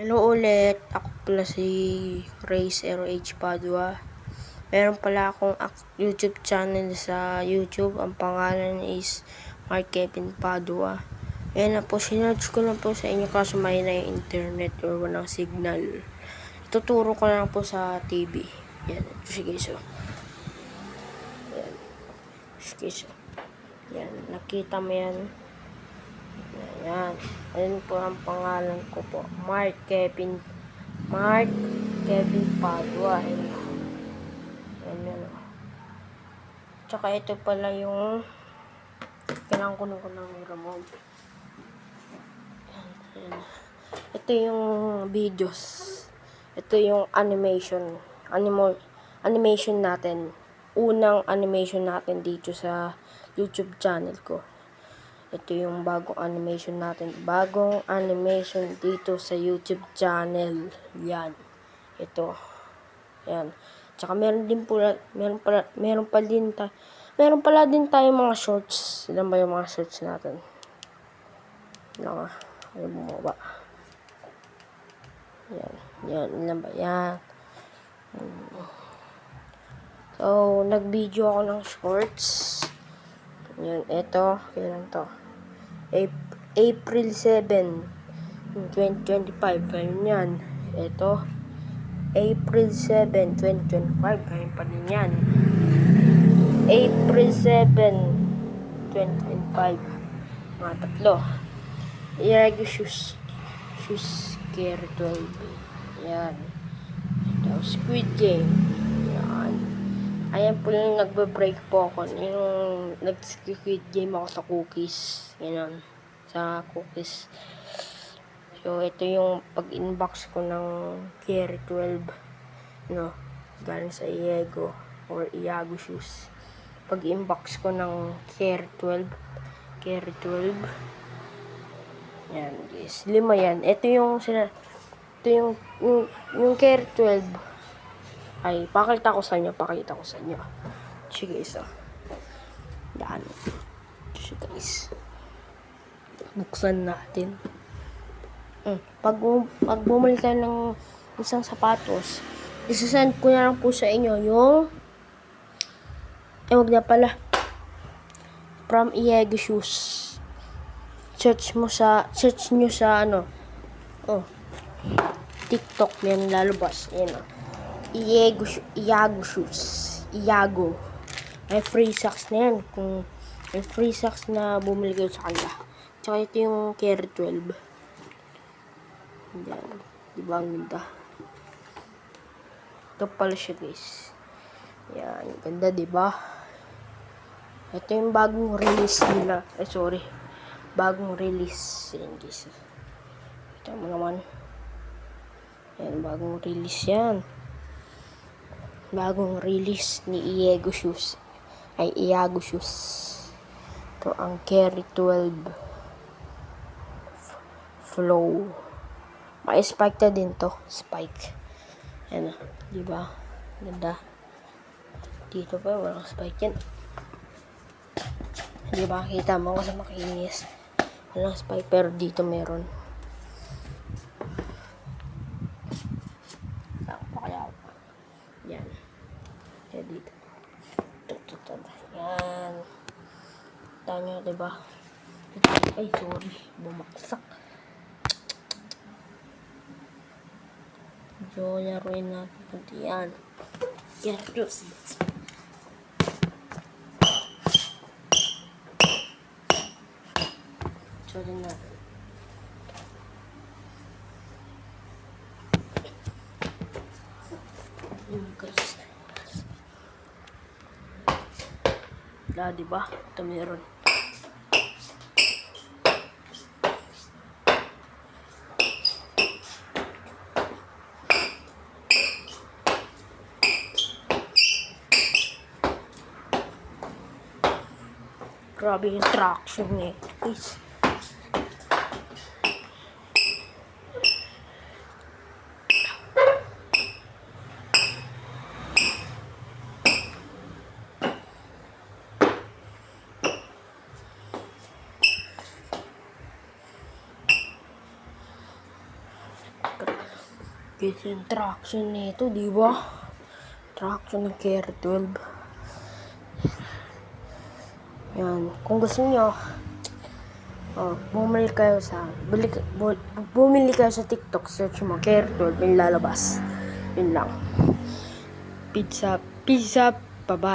Hello ulit, ako pala si Ray RH Padua. Meron pala akong YouTube channel sa YouTube. Ang pangalan is Mark Kevin Padua. Ayan na po, sinerge ko lang po sa inyo kaso may na yung internet or walang signal. Ituturo ko lang po sa TV. Yan, sige so. Yan, sige so. Yan, nakita mo yan. Ayan. Ayan po ang pangalan ko po. Mark Kevin Padua. Ayan. Ayan. Tsaka ito pala yung kailangan ko ng remote. Ayan. Ito yung videos. Ito yung animation natin. Unang animation natin dito sa YouTube channel ko. Ito yung bagong animation natin. Bagong animation dito sa YouTube channel. Yan. Ito. Yan. Tsaka meron pala din tayo mga shorts. Ilan ba yung mga shorts natin? Ilan nga. Ay bumaba. Yan. Yan. Ilan ba? Yan. So, nag-video ako ng shorts. Yan. Ito. Kailan to? April 7, 2025. Ayun yan. Ito. April 7, 2025. Ayun pa din yan. April 7, 2025. Mga tatlo. Iago shoes. Shoes care 12. Yan. Tapos Squid Game. Yan. Ayan po lang nagbe-break po ako. Yung nag-Squid Game ako sa cookies. Yan. Sa cookies. So, ito yung pag-inbox ko ng Care 12. Galing sa Iago or Iago shoes. Pag-inbox ko ng Care 12. Care 12. Yan, guys. 5 yan. Ito yung Care 12. Ay, pakita ko sa inyo. Sige, isa. Yan. Sige, guys. Buksan natin. Pag bumili tayo ng isang sapatos, isasend ko na lang po sa inyo yung wag na pala. From Iago Shoes. Search nyo sa TikTok, yan lalabas. Yan Iago Shoes. Iago. May free socks na yan. Kung may free socks na bumili kayo sa kanila. Tsaka ito yung Care 12. Yan. Diba ang ganda? Ito pala siya, guys. Yan. Ganda, diba? Ito yung bagong release nila. Bagong release. Yan, guys. Ito mo naman. Yan. Bagong release yan. Bagong release ni Iago Shoes. Iago Shoes. Ito ang Care 12 Flow. May spike na din to. Spike. Yan. Diba? Ganda. Dito pa walang spike yan. Diba? Kita mo kasi makinis. Walang spike pero dito meron. Yan. Yan dito. Yan. Tanya, diba? Ay, sorry. Bumaksak. So, laruin natin pati yan. Yan, Diyos. So, din natin. Guys. Diba? Ito meron. Grabe yung traction eh. Guys. Guys, yung traction nito, di ba? Traction ng KR12. Yan. Kung gusto niyo, bumili kayo sa TikTok, search mo KR12, may lalabas. Yun lang. Pizza, bye-bye.